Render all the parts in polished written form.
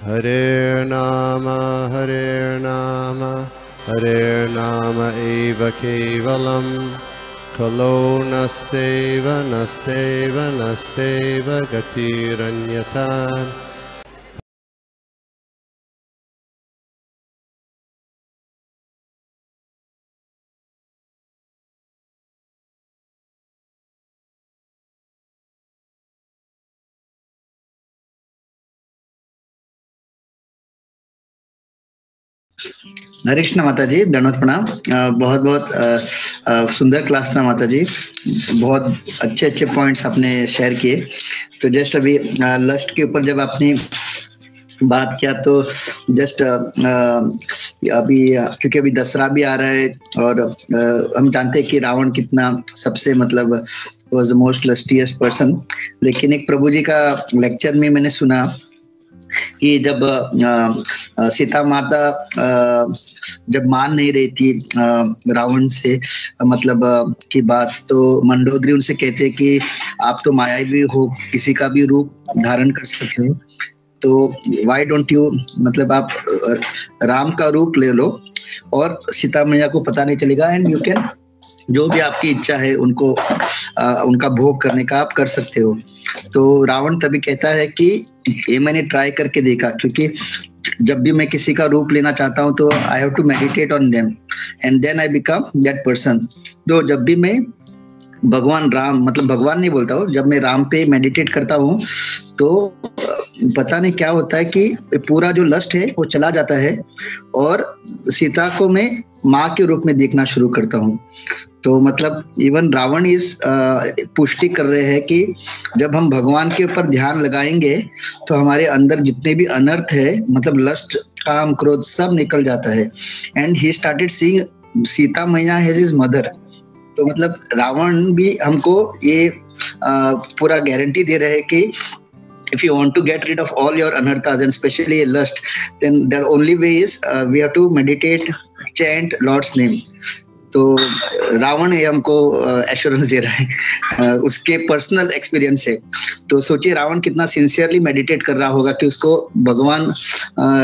Hare Nama Hare Nama eva kevalam Kalo nasteva nasteva nasteva gatiranyata. हरे कृष्ण माता जी, दंडवत प्रणाम। बहुत बहुत सुंदर क्लास था माता जी। बहुत अच्छे अच्छे पॉइंट्स आपने शेयर किए। तो जस्ट अभी लस्ट के ऊपर जब आपने बात किया तो जस्ट अभी क्योंकि अभी दसरा भी आ रहा है और हम जानते हैं कि रावण कितना सबसे मतलब वॉज द मोस्ट लस्टियस्ट पर्सन। लेकिन एक प्रभु जी का लेक्चर में मैंने सुना कि जब सीता माता जब मान नहीं रही थी रावण से मतलब की बात, तो मंडोदरी उनसे कहते कि आप तो मायावी हो, किसी का भी रूप धारण कर सकते हो, तो वाई डोंट यू मतलब आप राम का रूप ले लो और सीता मैया को पता नहीं चलेगा एंड यू कैन जो भी आपकी इच्छा है उनको उनका भोग करने का आप कर सकते हो। तो रावण तभी कहता है कि ये मैंने ट्राई करके देखा, क्योंकि जब भी मैं किसी का रूप लेना चाहता हूँ तो I have to meditate on them and then I become that person. तो जब भी मैं भगवान राम मतलब भगवान नहीं बोलता हूँ, जब मैं राम पे मेडिटेट करता हूँ तो पता नहीं क्या होता है कि पूरा जो लस्ट है वो चला जाता है और सीता को मैं माँ के रूप में देखना शुरू करता हूँ। तो मतलब इवन रावण इस पुष्टि कर रहे हैं कि जब हम भगवान के ऊपर ध्यान लगाएंगे तो हमारे अंदर जितने भी अनर्थ है मतलब लस्ट, काम, क्रोध सब निकल जाता है। And he started seeing Sita मैया हैज हिज मदर। तो मतलब रावण भी हमको ये पूरा गारंटी दे रहे हैं कि if you want to get rid of all your anarthas and especially lust, then the only way is we have to meditate, chant Lord's name. तो रावण ये हमको एश्योरेंस दे रहा है उसके पर्सनल एक्सपीरियंस से। तो सोचिए रावण कितना सिंसियरली मेडिटेट कर रहा होगा कि उसको भगवान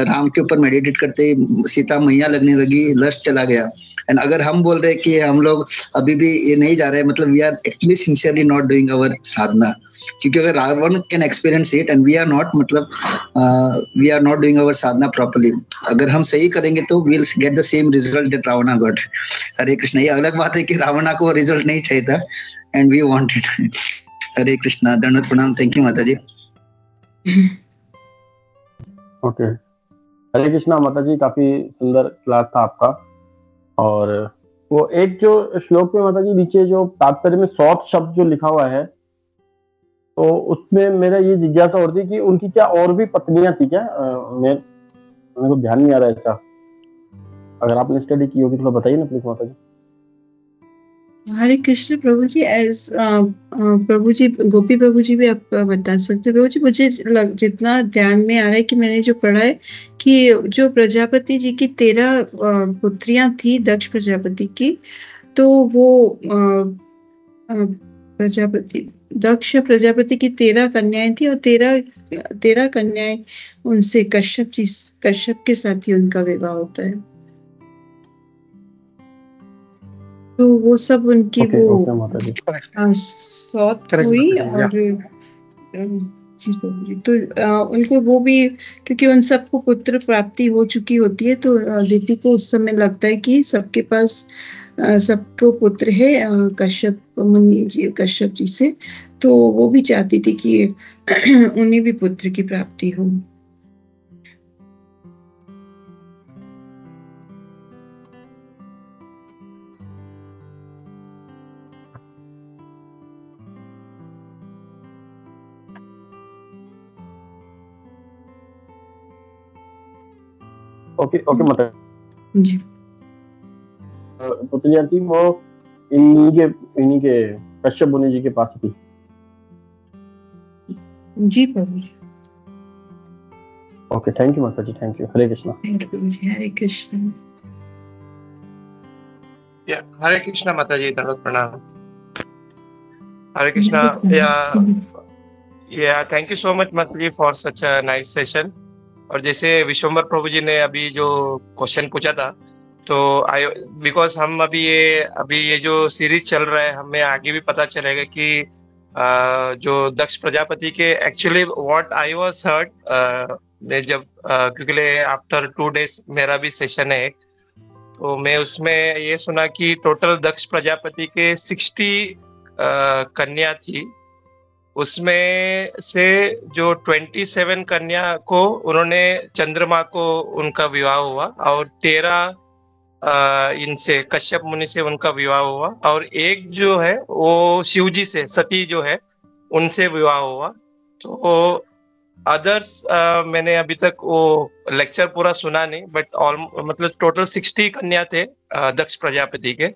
राम के ऊपर मेडिटेट करते ही सीता मैया लगने लगी, लस्ट चला गया। एंड अगर हम बोल रहे हैं कि हम लोग अभी भी ये नहीं जा रहे हैं, मतलब we are actually sincerely not doing our sadhana. क्योंकि अगर Ravan can experience it and we are not, मतलब we are not doing our sadhana properly, अगर हम सही करेंगे तो we will get the same result that Ravana got. Hare Krishna. ये अलग बात है कि रावणा को रिजल्ट नहीं चाहिए था एंड वी वांटेड। हरे कृष्णा, दंडवत प्रणाम। थैंक यू माता जी। ओके, हरे कृष्णा माता जी, काफी सुंदर क्लास था आपका। और वो एक जो श्लोक में माता जी नीचे जो तात्पर्य में 100 शब्द जो लिखा हुआ है, तो उसमें मेरा ये जिज्ञासा हो रही थी कि उनकी क्या और भी पत्नियां थी क्या? मेरे को ध्यान नहीं आ रहा है इसका। अगर आपने स्टडी की होगी तो बताइए ना प्लीज माता जी। हरे कृष्ण प्रभु जी। एज प्रभु जी, गोपी प्रभु जी भी आप बता सकते प्रभु जी। मुझे जितना ध्यान में आ रहा है कि मैंने जो पढ़ा है कि जो प्रजापति जी की 13 पुत्रियां थी दक्ष प्रजापति की, तो वो प्रजापति दक्ष प्रजापति की 13 कन्याएं थी और 13 कन्याएं उनसे कश्यप के साथ ही उनका विवाह होता है। तो वो सब उनकी सौत हुई। और तो उनको वो भी, क्योंकि उन सबको पुत्र प्राप्ति हो चुकी होती है, तो दीदी को उस समय लगता है कि सबके पास सबको पुत्र है कश्यप मुनि जी, कश्यप जी से। तो वो भी चाहती थी कि उन्हें भी पुत्र की प्राप्ति हो। ओके ओके माता जी। पुत्रियां थी वो इन्हीं के कश्यप मुनि जी के पास थी। जी प्रभु। ओके, थैंक यू माता जी, thank you. Hare Krishna. Thank you प्रभु जी। हरे कृष्ण। हरे कृष्णा माता जी, दंडवत प्रणाम। हरे Krishna. Yeah, thank you so much Matri for such a nice session. और जैसे विश्वम्बर प्रभु जी ने अभी जो क्वेश्चन पूछा था, तो बिकॉज हम अभी ये जो सीरीज चल रहा है, हमें आगे भी पता चलेगा कि जो दक्ष प्रजापति के actually what I was hurt, मैं जब क्योंकि आफ्टर 2 days मेरा भी सेशन है एक, तो मैं उसमें ये सुना कि टोटल दक्ष प्रजापति के 60 कन्या थी। उसमें से जो 27 कन्या को उन्होंने चंद्रमा को उनका विवाह हुआ, और 13 इनसे कश्यप मुनि से उनका विवाह हुआ, और एक जो है वो शिवजी से सती जो है उनसे विवाह हुआ। तो अदर्स मैंने अभी तक वो लेक्चर पूरा सुना नहीं, बट मतलब टोटल 60 कन्या थे दक्ष प्रजापति के।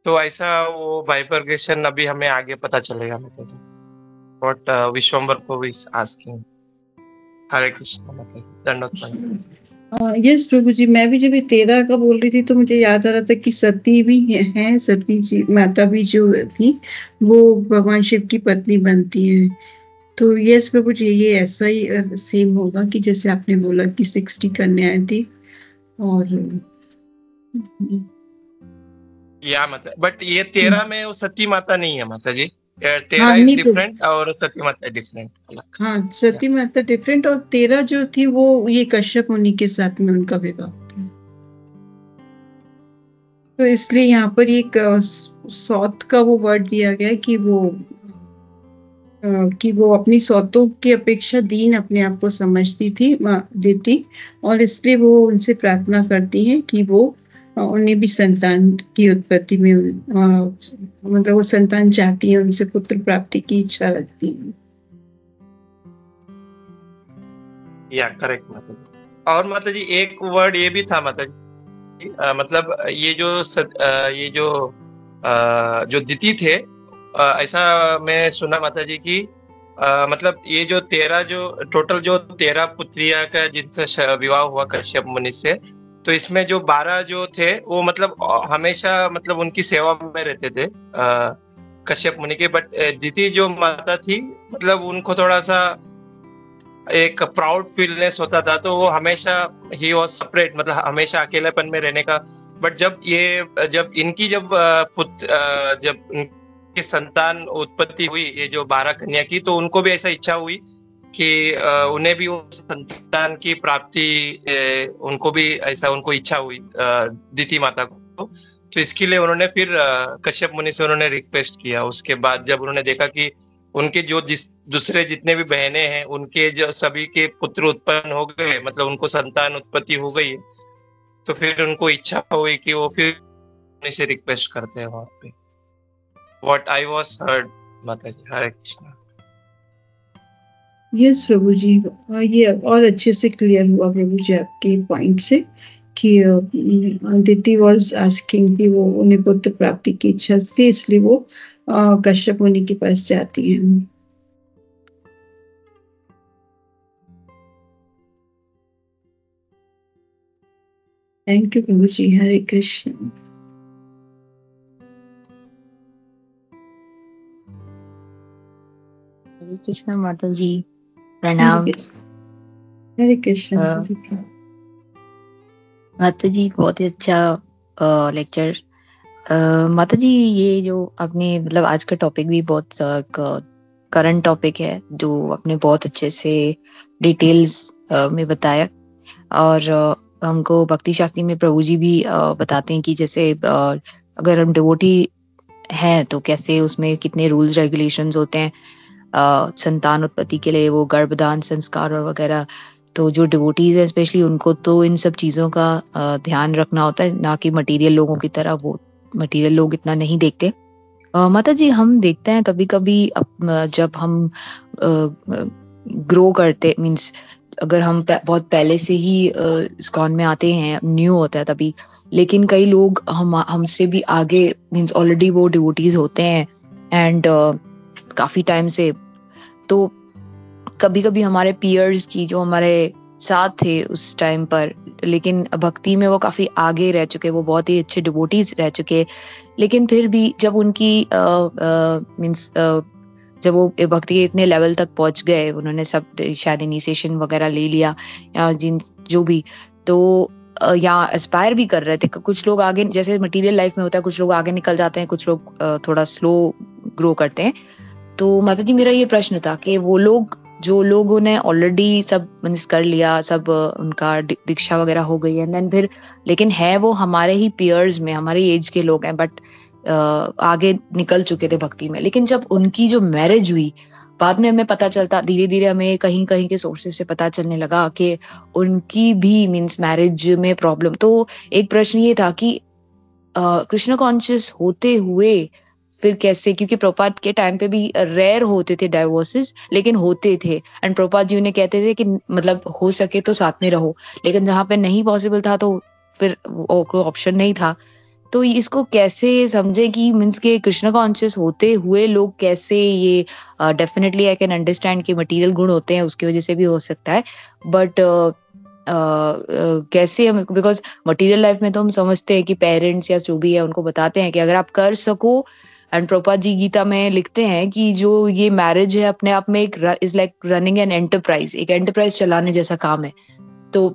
तो ऐसा वो बाइफर्केशन अभी हमें आगे पता चलेगा। मतलब what Vishwambhar Prabhu is asking. Hare Krishna. मतलब दंडवत। यस प्रभु जी, मैं भी जब ये 13 का बोल रही थी तो मुझे याद आ रहा था कि सती भी है, सती जी माता भी जो थी वो भगवान शिव की पत्नी बनती है। तो यस प्रभु जी, ये ऐसा ही सेम होगा कि जैसे आपने बोला कि 60 कन्याएं थी। और या मतलब बट ये 13 में वो सती माता नहीं है माता जी। 13 हाँ, इज नहीं तो डिफरेंट और सती माता डिफरेंट अलग। हाँ, सती माता डिफरेंट, और 13 जो थी वो ये कश्यप मुनि के साथ में उनका विवाह था। तो इसलिए यहाँ पर एक सौत का वो वर्ड दिया गया कि वो अपनी सौतों की अपेक्षा दीन अपने आप को समझती थी देती, और इसलिए वो उनसे प्रार्थना करती हैं कि वो उन्हें भी संतान की उत्पत्ति में मतलब वो संतान चाहती है, उनसे पुत्र प्राप्ति की इच्छा रखती है। या करेक्ट माता जी। और माता जी एक वर्ड ये भी था माता जी, मतलब ये जो दिति थे, ऐसा मैं सुना माता जी की मतलब ये जो 13 पुत्रिया का जिनसे विवाह हुआ कश्यप मुनि से, तो इसमें जो 12 जो थे वो मतलब हमेशा मतलब उनकी सेवा में रहते थे कश्यप मुनि के। बट दिति जो माता थी मतलब उनको थोड़ा सा एक प्राउड फीलनेस होता था, तो वो हमेशा ही वॉज सेपरेट, मतलब हमेशा अकेलेपन में रहने का। बट जब इनकी की संतान उत्पत्ति हुई, ये जो 12 कन्या की, तो उनको भी ऐसा इच्छा हुई कि उन्हें भी वो संतान की प्राप्ति, उनको भी ऐसा उनको इच्छा हुई दिति माता को। तो इसके लिए उन्होंने फिर कश्यप मुनि से उन्होंने रिक्वेस्ट किया। उसके बाद जब उन्होंने देखा कि उनके जो दूसरे जितने भी बहनें हैं उनके जो सभी के पुत्र उत्पन्न हो गए, मतलब उनको संतान उत्पत्ति हो गई, तो फिर उनको इच्छा हुई कि वो फिर मुनि से रिक्वेस्ट करते हैं वहां पे। What I was heard, माताजी। हरे कृष्णा। यस प्रभु जी, ये और अच्छे से क्लियर हुआ प्रभु जी आपके पॉइंट से कि दिति वाज आस्किंग कि वो उन्हें पुत्र प्राप्ति की इच्छा थी, इसलिए वो कश्यप मुनि के पास जाती हैं। थैंक यू प्रभु जी। हरे कृष्ण। हरे कृष्ण माता जी, प्रणाम। हरे कृष्ण माता जी, बहुत ही अच्छा लेक्चर। माता जी, ये जो आपने मतलब आज का टॉपिक भी बहुत करंट टॉपिक है, जो आपने बहुत अच्छे से डिटेल्स में बताया। और हमको भक्ति शास्त्री में प्रभु जी भी बताते हैं कि जैसे अगर हम डिवोटी हैं तो कैसे उसमें कितने रूल्स रेगुलेशंस होते हैं संतान उत्पत्ति के लिए, वो गर्भदान संस्कार और वगैरह। तो जो डिवोटीज है स्पेशली उनको तो इन सब चीज़ों का ध्यान रखना होता है, ना कि मटेरियल लोगों की तरह। वो मटेरियल लोग इतना नहीं देखते। माता जी, हम देखते हैं कभी कभी जब हम ग्रो करते, मीन्स अगर हम बहुत पहले से ही इस्कॉन में आते हैं, न्यू होता है तभी, लेकिन कई लोग हमसे भी आगे, मीन्स ऑलरेडी वो डिवोटीज होते हैं एंड काफी टाइम से। तो कभी कभी हमारे पीयर्स की जो हमारे साथ थे उस टाइम पर, लेकिन भक्ति में वो काफी आगे रह चुके, वो बहुत ही अच्छे डिवोटीज रह चुके, लेकिन फिर भी जब उनकी मीन्स जब वो भक्ति के इतने लेवल तक पहुंच गए, उन्होंने सब शायद इनिशिएशन वगैरह ले लिया या जिन जो भी, तो या एस्पायर भी कर रहे थे। कुछ लोग आगे, जैसे मटेरियल लाइफ में होता है, कुछ लोग आगे निकल जाते हैं, कुछ लोग थोड़ा स्लो ग्रो करते हैं। तो माता जी मेरा ये प्रश्न था कि वो लोग, जो लोगों ने ऑलरेडी सब मीन्स कर लिया, सब उनका दीक्षा वगैरह हो गई है, एंड देन फिर लेकिन है वो हमारे ही पीयर्स में, हमारी एज के लोग हैं, बट आगे निकल चुके थे भक्ति में, लेकिन जब उनकी जो मैरिज हुई, बाद में हमें पता चलता, धीरे धीरे हमें कहीं कहीं के सोर्सेस से पता चलने लगा कि उनकी भी मीन्स मैरिज में प्रॉब्लम। तो एक प्रश्न ये था कि कृष्ण कॉन्शियस होते हुए फिर कैसे, क्योंकि प्रभुपाद के टाइम पे भी रेयर होते थे डाइवोर्सेस, लेकिन होते थे, एंड प्रभुपाद जी उन्हें कहते थे कि मतलब हो सके तो साथ में रहो, लेकिन जहाँ पे नहीं पॉसिबल था तो फिर कोई ऑप्शन नहीं था। तो इसको कैसे समझे कि मीन्स के कृष्ण कॉन्शियस होते हुए लोग कैसे ये, डेफिनेटली आई कैन अंडरस्टैंड कि मटेरियल गुण होते हैं, उसकी वजह से भी हो सकता है, बट कैसे हम, बिकॉज मटेरियल लाइफ में तो हम समझते हैं कि पेरेंट्स या जो भी है उनको बताते हैं कि अगर आप कर सको, एंड प्रभुपाद जी गीता में लिखते हैं कि जो ये मैरिज है अपने आप में एक is like running an enterprise, एक एंटरप्राइज चलाने जैसा काम है। तो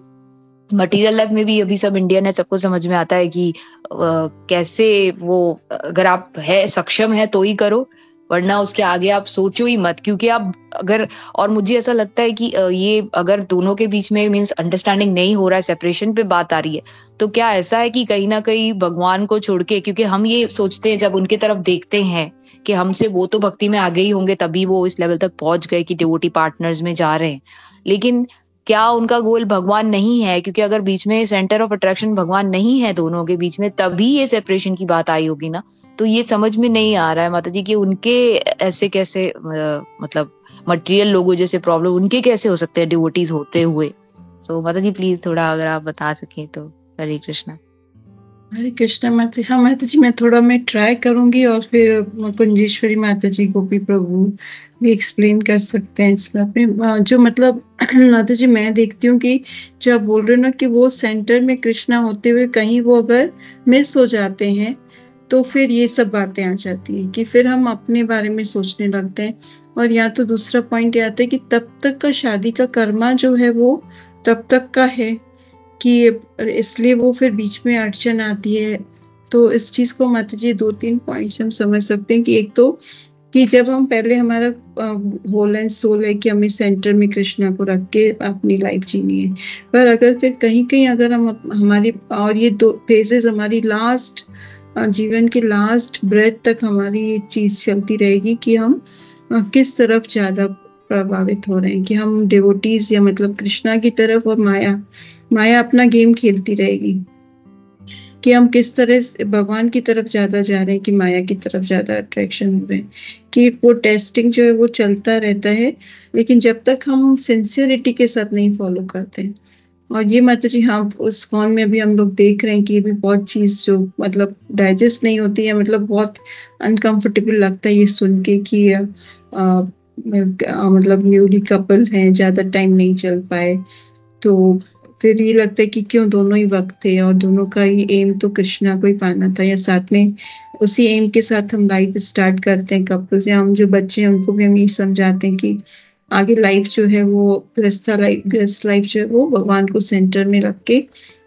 मटेरियल लाइफ में भी अभी सब इंडियन है, सबको समझ में आता है कि कैसे वो, अगर आप है सक्षम है तो ही करो, वरना उसके आगे आप सोचो ही मत, क्योंकि आप अगर, और मुझे ऐसा लगता है कि ये अगर दोनों के बीच में मीन्स अंडरस्टैंडिंग नहीं हो रहा है, सेपरेशन पे बात आ रही है, तो क्या ऐसा है कि कहीं ना कहीं भगवान को छोड़ के, क्योंकि हम ये सोचते हैं जब उनके तरफ देखते हैं कि हमसे वो तो भक्ति में आगे ही होंगे, तभी वो इस लेवल तक पहुंच गए कि डिवोटी पार्टनर्स में जा रहे हैं, लेकिन क्या उनका गोल भगवान नहीं है? क्योंकि अगर बीच में सेंटर ऑफ अट्रैक्शन भगवान नहीं है दोनों के बीच में, तभी ये सेपरेशन की बात आई होगी ना। तो ये समझ में नहीं आ रहा है माता जी कि उनके ऐसे कैसे, मतलब मटेरियल लोगों जैसे प्रॉब्लम उनके कैसे हो सकते हैं डिवोटीज होते हुए। तो माता जी प्लीज थोड़ा अगर आप बता सकें तो। हरे कृष्णा। हरे कृष्णा माता। हाँ माता जी, मैं ट्राई करूंगी, और फिर कुंजेश्वरी माता जी, गोपी प्रभु भी एक्सप्लेन कर सकते हैं इस बात में। जो मतलब माता जी मैं देखती हूँ कि जो आप बोल रहे हो ना कि वो सेंटर में कृष्णा होते हुए कहीं वो अगर मिस हो जाते हैं, तो फिर ये सब बातें आ जाती है कि फिर हम अपने बारे में सोचने लगते हैं। और या तो दूसरा पॉइंट ये आता है कि तब तक का शादी का कर्मा जो है वो तब तक का है, कि इसलिए वो फिर बीच में अड़चन आती है। तो इस चीज को माता जी 2-3 पॉइंट्स हम समझ सकते हैं कि एक तो कि जब हम पहले, हमारा होल एंड सोल है कि हमें सेंटर में कृष्णा को रख के अपनी लाइफ जीनी है, पर अगर फिर कहीं कहीं अगर हम हमारी, और ये 2 फेजेस हमारी लास्ट जीवन के लास्ट ब्रेथ तक हमारी ये चीज चलती रहेगी कि हम किस तरफ ज्यादा प्रभावित हो रहे हैं, कि हम डिवोटीज या मतलब कृष्णा की तरफ, और माया अपना गेम खेलती रहेगी, कि हम किस तरह से भगवान की तरफ ज्यादा जा रहे हैं कि माया की तरफ ज्यादा अट्रैक्शन हो रहे हैं, कि वो टेस्टिंग जो है वो चलता रहता है, लेकिन जब तक हम सिंसियरिटी के साथ नहीं फॉलो करते हैं। और ये माता जी, हाँ, उस कौन में भी हम लोग देख रहे हैं कि ये भी बहुत चीज जो मतलब डाइजेस्ट नहीं होती है, मतलब बहुत अनकंफर्टेबल लगता है ये सुन के कि मतलब न्यूली कपल हैं, ज्यादा टाइम नहीं चल पाए, तो फिर ये लगता है कि क्यों दोनों ही वक्त थे और दोनों का ही एम तो कृष्णा को ही पाना था, या साथ में उसी एम के साथ हम लाइफ स्टार्ट करते हैं कपल्स, या हम जो बच्चे हैं उनको भी हम ये समझाते हैं कि आगे लाइफ जो है वो गृहस्थ लाइफ जो है वो भगवान को सेंटर में रख के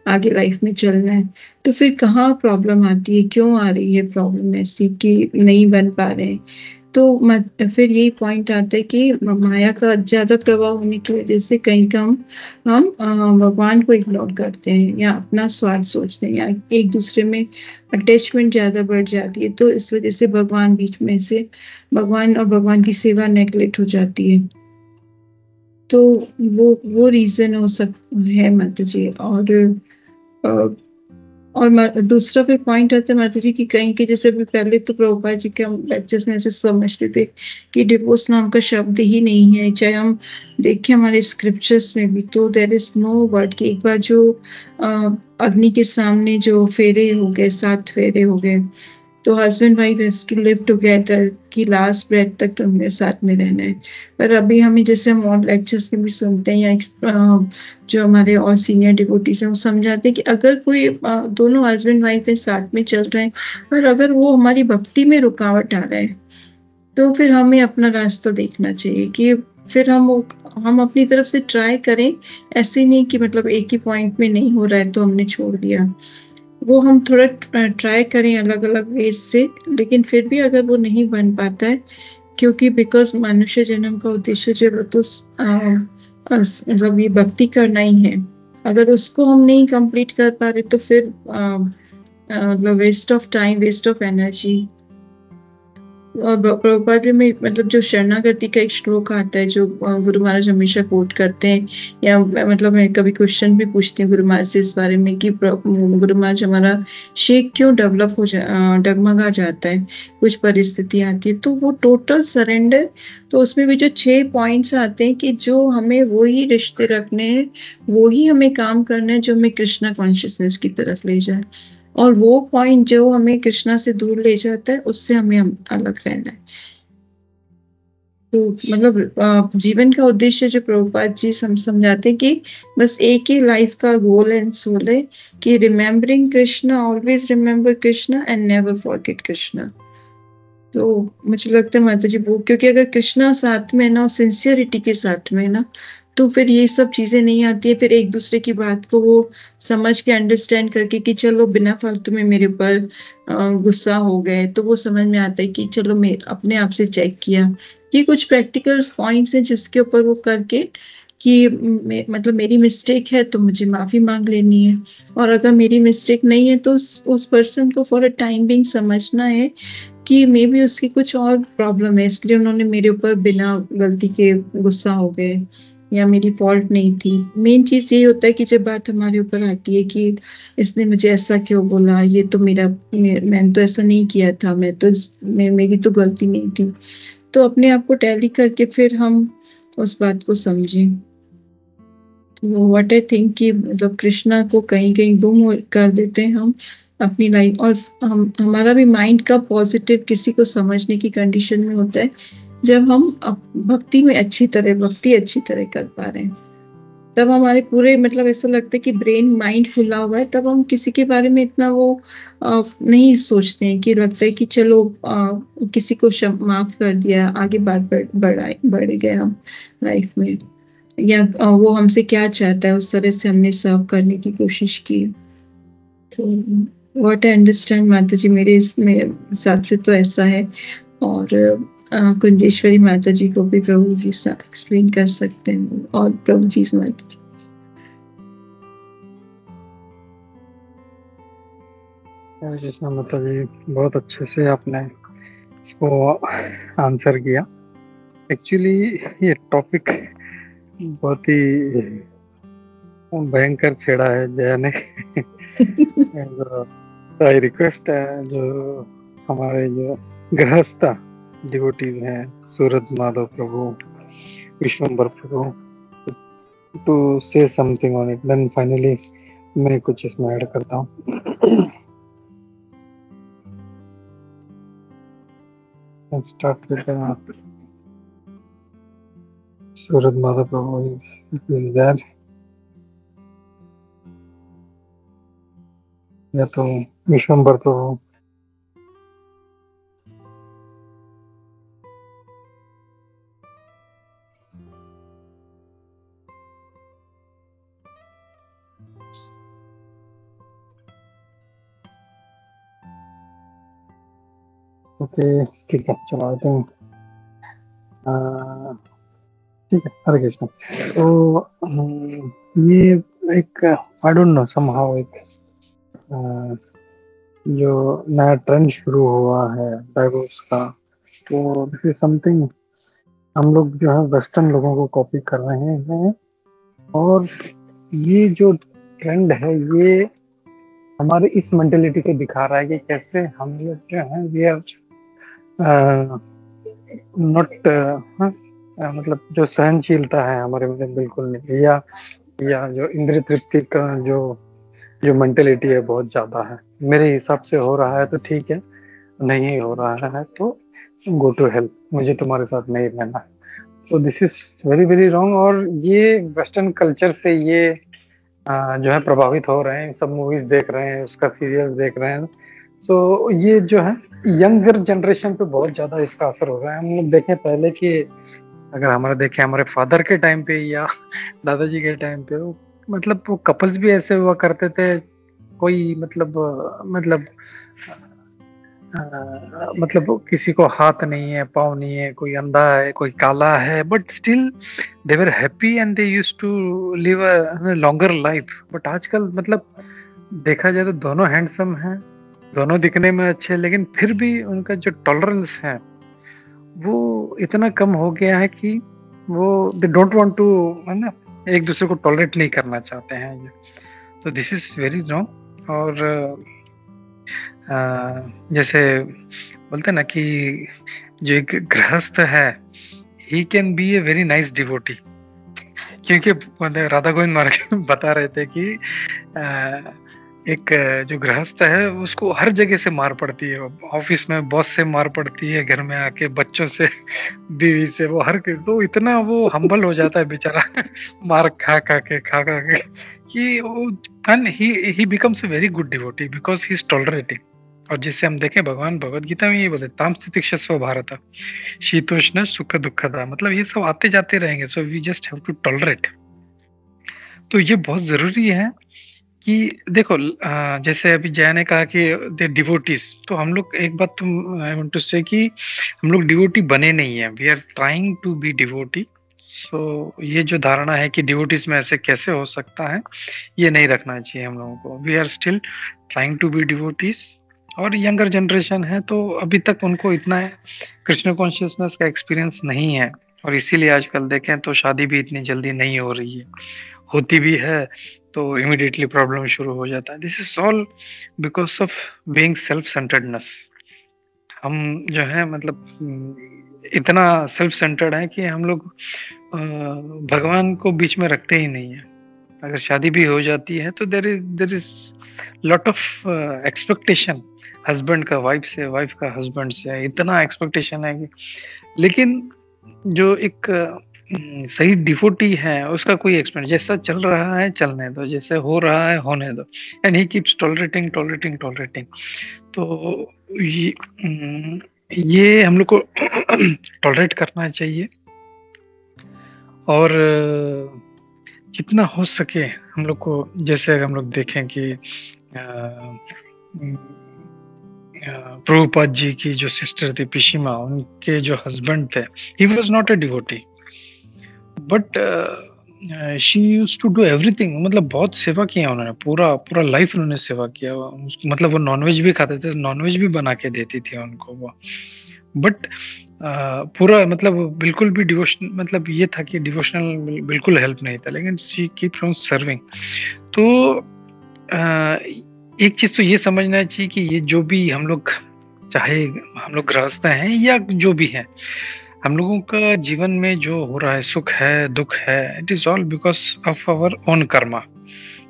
आगे लाइफ में चलना है। तो फिर कहाँ प्रॉब्लम आती है, क्यों आ रही है प्रॉब्लम ऐसी कि नहीं बन पा रहे हैं? तो फिर यही पॉइंट आता है कि माया का ज्यादा प्रभाव होने की वजह से कहीं का हम भगवान को इग्नोर करते हैं, या अपना स्वार्थ सोचते हैं, या एक दूसरे में अटैचमेंट ज्यादा बढ़ जाती है, तो इस वजह से भगवान बीच में से, भगवान और भगवान की सेवा नेग्लेक्ट हो जाती है। तो वो रीजन हो सकता है माता जी। और दूसरा फिर पॉइंट आता है माता जी कि कहीं के, जैसे अभी पहले तो प्रभुपाद जी के हम लेक्चर्स में ऐसे समझते थे कि डिवोर्स नाम का शब्द ही नहीं है, चाहे हम देखें हमारे स्क्रिप्चर्स में भी, तो देयर इज नो वर्ड कि एक बार जो अग्नि के सामने जो फेरे हो गए, 7 फेरे हो गए, तो husband wife has to live together कि लास्ट ब्रेथ तक तुम्हें साथ में रहना है। पर अभी हमें, जैसे हम और लेक्चर्स में भी सुनते हैं, या जो हमारे और सीनियर डिवोटीज हैं वो समझाते हैं कि अगर कोई दोनों हस्बैंड वाइफ है साथ में चल रहे हैं, पर अगर वो हमारी भक्ति में रुकावट आ रहा है, तो फिर हमें अपना रास्ता देखना चाहिए कि फिर हम अपनी तरफ से ट्राई करें, ऐसे नहीं कि मतलब एक ही पॉइंट में नहीं हो रहा है तो हमने छोड़ दिया। वो हम थोड़ा ट्राई करें अलग अलग वेज से, लेकिन फिर भी अगर वो नहीं बन पाता है, क्योंकि बिकॉज मनुष्य जन्म का उद्देश्य जो है तो मतलब ये भक्ति करना ही है। अगर उसको हम नहीं कंप्लीट कर पा रहे तो फिर मतलब waste of time, waste of energy. और प्रभुपाद जी में मतलब जो शरणागति का एक श्लोक आता है जो गुरु महाराज हमेशा कोट करते हैं, या मतलब मैं कभी क्वेश्चन भी पूछती हूँ गुरु महाराज से इस बारे में कि गुरु महाराज हमारा शेक क्यों डेवलप हो डगमगा जाता है, कुछ परिस्थिति आती है, तो वो टोटल सरेंडर। तो उसमें भी जो 6 पॉइंट्स आते हैं कि जो हमें वो ही रिश्ते रखने हैं, वो ही हमें काम करना है जो हमें कृष्णा कॉन्शियसनेस की तरफ ले जाए, और वो पॉइंट जो हमें कृष्णा से दूर ले जाता है उससे हमें अलग रहना है। तो मतलब जीवन का उद्देश्य जो प्रभुपाद जी समझाते हैं कि बस एक ही लाइफ का गोल एंड सोल है कि remembering Krishna, always remember Krishna and never forget Krishna. तो मुझे लगता है माता जी वो, क्योंकि अगर कृष्णा साथ में ना, सिंसियरिटी के साथ में ना, तो फिर ये सब चीजें नहीं आती है। फिर एक दूसरे की बात को वो समझ के अंडरस्टैंड करके कि चलो बिना फालतू में मेरे ऊपर गुस्सा हो गए, तो वो समझ में आता है कि चलो मैं अपने आप से चेक किया। ये कुछ प्रैक्टिकल पॉइंट्स हैं जिसके ऊपर वो करके कि मतलब मेरी मिस्टेक है तो मुझे माफी मांग लेनी है, और अगर मेरी मिस्टेक नहीं है तो उस पर्सन को फॉर अ टाइम बिंग समझना है कि मे बी उसकी कुछ और प्रॉब्लम है, इसलिए उन्होंने मेरे ऊपर बिना गलती के गुस्सा हो गए, या मेरी फॉल्ट नहीं थी। मेन चीज ये होता है कि जब बात हमारे ऊपर आती है कि इसने मुझे ऐसा क्यों बोला, ये तो मैंने तो ऐसा नहीं किया था, मेरी तो गलती नहीं थी। तो अपने आप को टैली करके फिर हम उस बात को समझें। तो व्हाट आई थिंक कि मतलब कृष्णा को कहीं कहीं गुम कर देते हैं हम अपनी लाइफ, और हमारा भी माइंड का पॉजिटिव किसी को समझने की कंडीशन में होता है जब हम भक्ति अच्छी तरह कर पा रहे हैं। तब हमारे पूरे मतलब ऐसा लगता है कि ब्रेन माइंड खुला हुआ है, तब हम किसी के बारे में इतना वो नहीं सोचते हैं, कि लगता है कि चलो किसी को माफ कर दिया, आगे बात बढ़ गए हम लाइफ में, या वो हमसे क्या चाहता है उस तरह से हमने सर्व करने की कोशिश की। तो व्हाट आई अंडरस्टैंड माता जी, मेरे हिसाब से तो ऐसा है। और कुंडेश्वरी माता जी को भी प्रभु जी एक्सप्लेन कर सकते हैं, और प्रभु जी माता जी। कृष्णा माता जी, बहुत अच्छे से आपने इसको आंसर किया। एक्चुअली ये टॉपिक बहुत ही भयंकर छेड़ा है जया ने। आई रिक्वेस्ट है जो हमारे जो गृहस्था डिवोटीज हैं, Suraj Madhav Prabhu, Vishwambhar Prabhu, to say something on it, then finally मैं कुछ इसमें ऐड करता हूँ। Let's start with Suraj Madhav Prabhu is there. या तो विश्वम्बर प्रभु। ओके ठीक है, चलो आते हैं। ठीक है, हरे कृष्ण। तो ये एक आई डोंट नो समहाउ एक जो नया ट्रेंड शुरू हुआ है डाइवोर्स का, तो दिस इज समथिंग हम लोग जो है वेस्टर्न लोगों को कॉपी कर रहे हैं, और ये जो ट्रेंड है ये हमारे इस मेंटेलिटी को दिखा रहा है कि कैसे हम लोग जो है वी आर नॉट मतलब जो सहनशीलता है हमारे में बिल्कुल नहीं, या जो इंद्रिय तृप्ति का जो मेंटेलिटी है बहुत ज्यादा है। मेरे हिसाब से हो रहा है तो ठीक है, नहीं हो रहा है तो गो टू हेल्प, मुझे तुम्हारे साथ नहीं रहना है। तो this is very very wrong. और ये वेस्टर्न कल्चर से ये जो है प्रभावित हो रहे हैं, सब मूवीज देख रहे हैं, उसका सीरियल देख रहे हैं, सो ये जो है यंगर जनरेशन पे बहुत ज्यादा इसका असर हो रहा है। हम लोग देखें पहले कि अगर हमारे फादर के टाइम पे या दादाजी के टाइम पे मतलब वो कपल्स भी ऐसे हुआ करते थे, कोई मतलब किसी को हाथ नहीं है, पाँव नहीं है, कोई अंधा है, कोई काला है, but still they were happy and they used to live a longer life. But आजकल मतलब देखा जाए तो दोनों हैंडसम हैं, दोनों दिखने में अच्छे, लेकिन फिर भी उनका जो टॉलरेंस है वो इतना कम हो गया है कि वो दे डोंट वांट टू, है ना, एक दूसरे को टॉलरेट नहीं करना चाहते हैं। तो दिस इज वेरी रॉन्ग। और जैसे बोलते हैं ना कि जो एक गृहस्थ है he can be a very nice devotee, क्योंकि राधा गोविंद महाराज बता रहे थे कि एक जो गृहस्थ है उसको हर जगह से मार पड़ती है, ऑफिस में बॉस से मार पड़ती है, घर में आके बच्चों से, बीवी से, वो हर तो इतना वो हम्बल हो जाता है बेचारा मार खा के कि ही becomes a very good devotee because he is tolerating. और जिससे हम देखें भगवान भगवद गीता में ये बोलते ताम स्थितिक्षस्व भारत शीतोष्ण सुख दुखदा, मतलब ये सब आते जाते रहेंगे, so we just have to tolerate. तो ये बहुत जरूरी है कि देखो जैसे अभी जया ने कहा कि दे डिवोटीज, तो हम लोग एक बात तो आई वांट टू से कि हम लोग डिवोटी बने नहीं है, we are trying to be devotee. So ये जो धारणा है कि डिवोटीज में ऐसे कैसे हो सकता है, ये नहीं रखना चाहिए हम लोगों को। We are still trying to be devotees. और यंगर जनरेशन है तो अभी तक उनको इतना कृष्ण कॉन्शियसनेस का एक्सपीरियंस नहीं है, और इसीलिए आजकल देखें तो शादी भी इतनी जल्दी नहीं हो रही है, होती भी है तो इमीडिएटली प्रॉब्लम शुरू हो जाता है। This is all because of being self centredness. हम जो है मतलब इतना सेल्फ सेंटर्ड है कि हम लोग भगवान को बीच में रखते ही नहीं है। अगर शादी भी हो जाती है तो there is lot of expectation, husband का वाइफ से, वाइफ का हस्बैंड से, इतना एक्सपेक्टेशन है कि, लेकिन जो एक सही डिवोटी है उसका कोई एक्सपेक्ट, जैसा चल रहा है चलने दो, जैसे हो रहा है होने दो, एंड ही कीप्स टॉलरेटिंग। तो ये हम लोग को टॉलरेट करना चाहिए। और जितना हो सके हम लोग को, जैसे अगर हम लोग देखें कि प्रभुपाद जी की जो सिस्टर थी पिशिमा, उनके जो हस्बैंड थे, he was not a devotee but she used to do everything, मतलब बहुत सेवा किया उन्होंने, पूरा लाइफ उन्होंने सेवा किया। मतलब वो नॉनवेज भी खाते थे, नॉनवेज भी बना के देती थी उनको वो, बट पूरा मतलब बिल्कुल भी डिवोशन, मतलब ये था कि डिवोशनल बिल्कुल हेल्प नहीं था, लेकिन शी कीप्स ऑन सर्विंग। तो एक चीज तो ये समझना चाहिए कि ये जो भी हम लोग, चाहे हम लोग गृहस्थ हैं या जो भी हैं, हम लोगों का जीवन में जो हो रहा है, सुख है दुख है, it is all because of our own karma.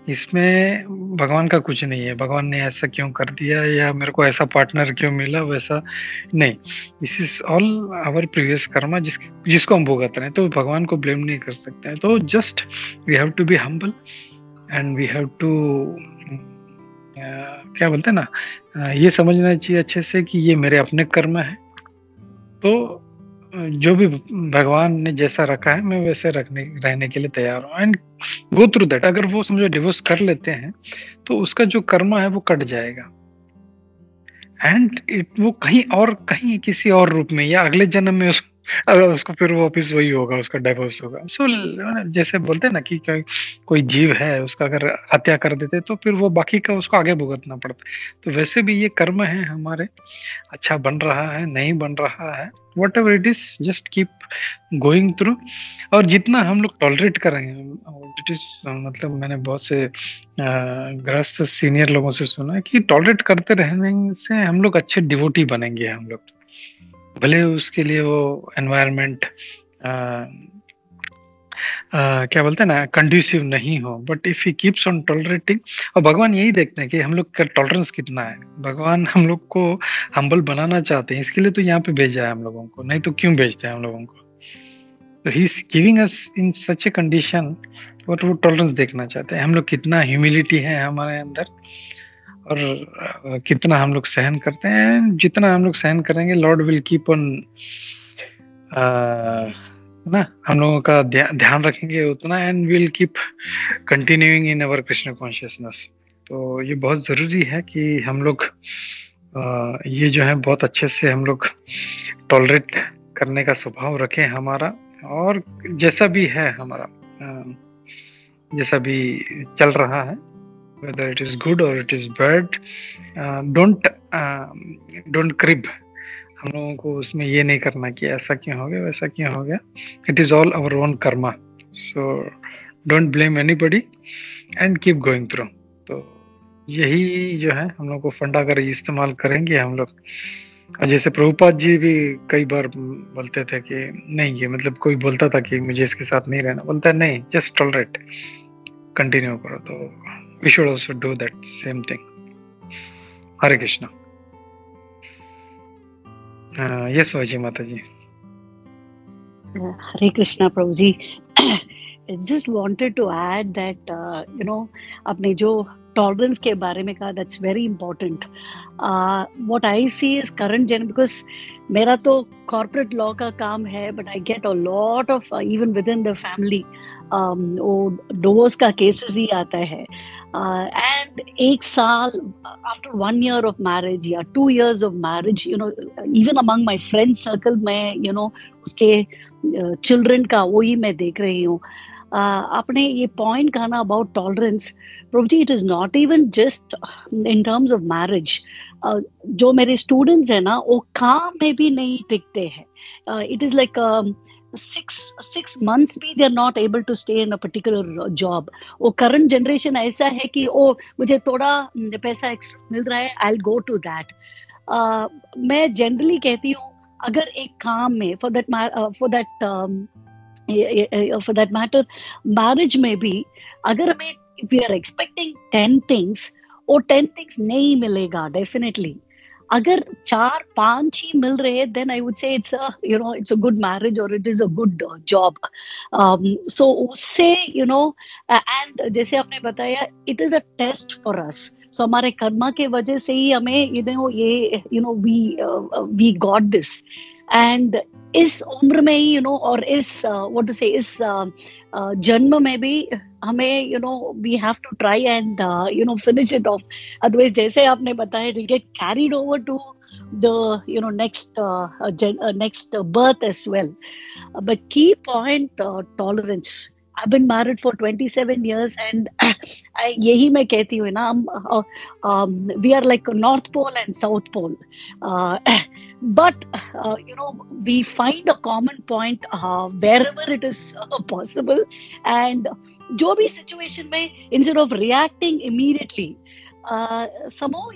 इसमें भगवान का कुछ नहीं है, भगवान ने ऐसा क्यों कर दिया या मेरे को ऐसा पार्टनर क्यों मिला, वैसा नहीं। This is all our previous karma जिसको हम भुगत रहे हैं, तो भगवान को ब्लेम नहीं कर सकते हैं। तो just we have to be humble and we have to क्या बोलते हैं ना, ये समझना चाहिए अच्छे से कि ये मेरे अपने कर्म है, तो जो भी भगवान ने जैसा रखा है मैं वैसे रहने के लिए तैयार हूँ, एंड गो थ्रू दैट। अगर वो समझो डिवोर्स कर लेते हैं तो उसका जो कर्म है वो कट जाएगा, एंड वो कहीं किसी और रूप में या अगले जन्म में उसको फिर वापिस वही होगा, उसका डाइवोर्स होगा। सो जैसे बोलते हैं ना कि कोई जीव है, उसका अगर हत्या कर देते तो फिर वो बाकी का उसको आगे भुगतना पड़ता। तो वैसे भी ये कर्म है हमारे, अच्छा बन रहा है नहीं बन रहा है, what ever it is, just keep going through. और जितना हम लोग टॉलरेट करेंगे, इट इज मतलब मैंने बहुत से गृहस्थ सीनियर लोगों से सुना है कि टॉलरेट करते रहने से हम लोग अच्छे डिवोटी बनेंगे। हम लोग भले उसके लिए वो एनवायरनमेंट क्या बोलते हैं ना कंड्यूसिव नहीं हो, but if he keeps on tolerating. और भगवान यही देखते हैं कि हम लोग का टॉलरेंस कितना है। भगवान हम लोग को हम्बल बनाना चाहते हैं, इसके लिए तो यहाँ पे भेजा है हम लोगों को, नहीं तो क्यों भेजते हैं हम लोगों को। तो he is giving us in such a condition, और वो टॉलरेंस देखना चाहते हैं हम लोग, कितना ह्यूमिलिटी है हमारे अंदर। और कितना हम लोग सहन करते हैं, जितना हम लोग सहन करेंगे लॉर्ड विल कीप ऑन ना, हम लोगों का ध्यान रखेंगे उतना, and will keep continuing in our Krishna consciousness. तो ये बहुत जरूरी है कि हम लोग ये जो है बहुत अच्छे से हम लोग टॉलरेट करने का स्वभाव रखें हमारा, और जैसा भी है हमारा, जैसा भी चल रहा है, whether it is good or it is bad, don't crib। हम लोगों को उसमें ये नहीं करना कि ऐसा क्यों हो गया, वैसा क्यों हो गया। It is all our own karma, so don't blame anybody and keep going through. तो यही जो है हम लोग को फंडा कर इस्तेमाल करेंगे हम लोग। और जैसे प्रभुपाद जी भी कई बार बोलते थे कि नहीं, ये मतलब कोई बोलता था कि मुझे इसके साथ नहीं रहना, बोलता है नहीं, जस्ट टॉलरेट, कंटिन्यू करो। तो we should also do that same thing. Hare Krishna. Yes वाजी माता जी। Hare Krishna, Prabhuji. I just wanted to add that, आपने जो tolerance के बारे में कहा, that's very important. What I see is current gen, because मेरा तो corporate law का काम है, but I get a lot of even within the family, वो divorce का cases ही आता है. And एक साल after 1 year of marriage या 2 years of marriage, even among my friend circle में, उसके children का वही मैं देख रही हूँ। आपने ये पॉइंट कहा ना about tolerance, Prabhu ji, it is not even just in terms of marriage. जो मेरे स्टूडेंट्स हैं ना, वो काम में भी नहीं टिकते हैं। इट इज लाइक 6 months भी they are not able to stay in a particular job. वो करंट जनरेशन ऐसा है कि ओ मुझे थोड़ा पैसा एक्स्ट्रा मिल रहा है, I'll go to that. मैं जनरली कहती हूँ, अगर एक काम में for that matter मैरिज में भी अगर हमें we are expecting 10 things, वो 10 things नहीं मिलेगा डेफिनेटली। अगर 4-5 ही मिल रहे हैं, then I would say it's a good marriage or it is a good job. So उससे and जैसे आपने बताया, it is a test for us. So हमारे कर्मा के वजह से ही हमें we got this. And इस उम्र में ही और इस इस जन्म में भी हमें we have to try and finish it off. Otherwise, जैसे आपने बताया, it'll get carried over to the next birth as well. But key point, tolerance. I've been married for 27 years and यही मैं कहती हूँ ना, we are like North Pole and South Pole. But we find a common point wherever it is possible, and जो भी situation में, instead of reacting immediately, somehow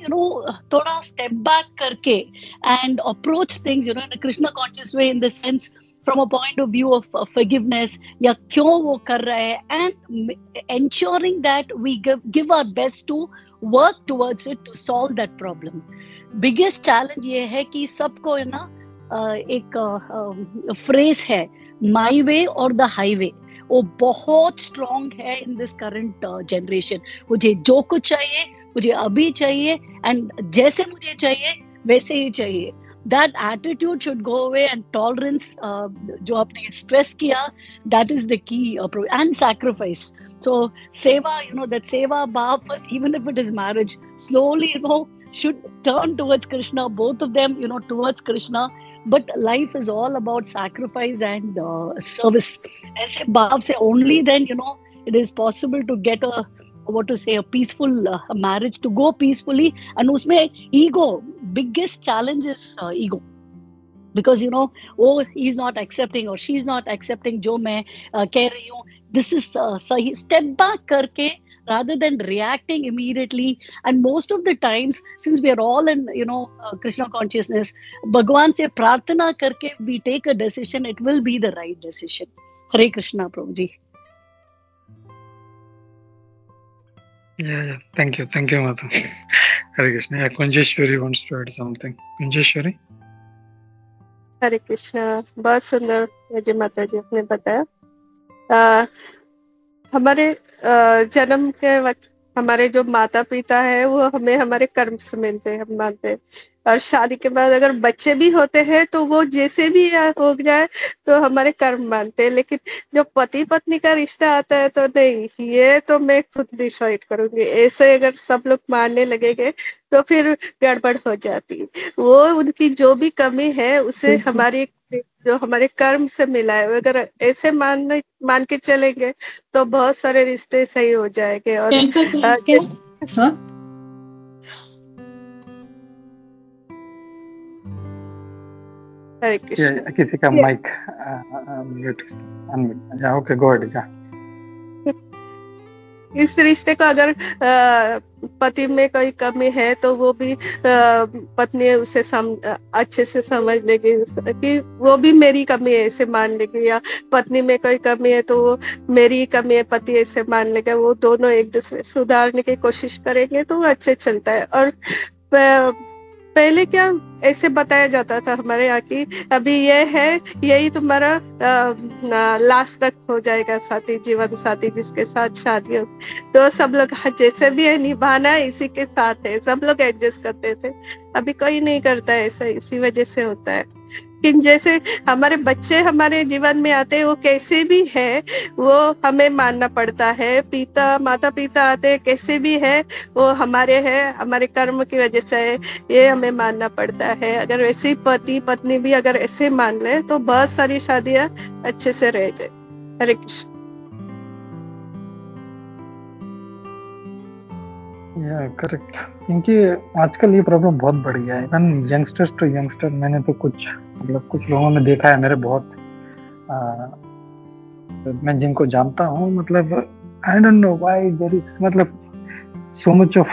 थोड़ा step back करके and approach things in a Krishna conscious way, in the sense from a point of view of forgiveness, या क्यों वो कर रहा है, and ensuring that we give our best to work towards it to solve that problem. Biggest challenge ये है कि सबको एक फ्रेज है, माई वे और द हाईवे, वो बहुत स्ट्रॉन्ग है इन दिस करंट जनरेशन। मुझे जो कुछ चाहिए मुझे अभी चाहिए, एंड जैसे मुझे चाहिए वैसे ही चाहिए। That attitude should go away, and tolerance, जो आपने stress किया, that is the key, and sacrifice. So seva, that seva bhav first, even if it is marriage, slowly, should turn towards Krishna, both of them, towards Krishna. But life is all about sacrifice and service. ऐसे भाव से only then, it is possible to get a peaceful marriage, to go peacefully. And उसमें ego, biggest challenge is ego. Because, he's not accepting or she's not accepting जो मैं कह रही हूँ. This is सही, step back करके, rather than reacting immediately. And most of the times, since we are all in, Krishna consciousness, Bhagwan se prarthana karke we take a decision, it will be the right decision. Hare Krishna, Prabhuji. Yeah. Thank you, Mata. Hare Krishna. Yeah, Kunjeshwari wants to add something. Kunjeshwari. हरे कृष्णा। बहुत सुंदर जय माता जी आपने बताया। हमारे जन्म के वक्त हमारे जो माता पिता है वो हमें हमारे कर्म से मिलते हैं, हम मानते हैं। और शादी के बाद अगर बच्चे भी होते हैं तो वो जैसे भी हो जाए तो हमारे कर्म मानते हैं। लेकिन जो पति पत्नी का रिश्ता आता है तो नहीं, ये तो मैं खुद डिसाइड करूंगी, ऐसे अगर सब लोग मानने लगेंगे तो फिर गड़बड़ हो जाती। वो उनकी जो भी कमी है उसे हमारी जो हमारे कर्म से मिला है, अगर ऐसे मान के चलेंगे तो बहुत सारे रिश्ते सही हो जाएंगे। और हरे कृष्ण। किसी का mike mute unmute, okay go ahead. इस रिश्ते को अगर पति में कोई कमी है तो वो भी पत्नी उसे अच्छे से समझ लेगी कि वो भी मेरी कमी है ऐसे मान लेगी, या पत्नी में कोई कमी है तो वो मेरी कमी है पति ऐसे मान लेगा। वो दोनों एक दूसरे सुधारने की कोशिश करेंगे तो वो अच्छे चलता है। और पहले क्या ऐसे बताया जाता था हमारे यहाँ की, अभी ये है, यही तुम्हारा लास्ट तक हो जाएगा साथी, जीवन साथी जिसके साथ शादी हो। तो सब लोग जैसे भी है निभाना है इसी के साथ है, सब लोग एडजस्ट करते थे। अभी कोई नहीं करता है ऐसा, इसी वजह से होता है। लेकिन जैसे हमारे बच्चे हमारे जीवन में आते हैं, वो कैसे भी है वो हमें मानना पड़ता है। माता पिता आते हैं कैसे भी है वो हमारे हैं, हमारे कर्म की वजह से है, ये हमें मानना पड़ता है। अगर वैसे ही पति पत्नी भी अगर ऐसे मान ले तो बहुत सारी शादियां अच्छे से रह जाए। हरे कृष्ण। करेक्ट, क्योंकि आजकल ये प्रॉब्लम बहुत बढ़ गया है। इवन यंगस्टर्स टू यंगस्टर, मैंने तो कुछ लोगों में देखा है, मेरे बहुत मैं जिनको जानता हूँ, मतलब I don't know why there is मतलब सो मच ऑफ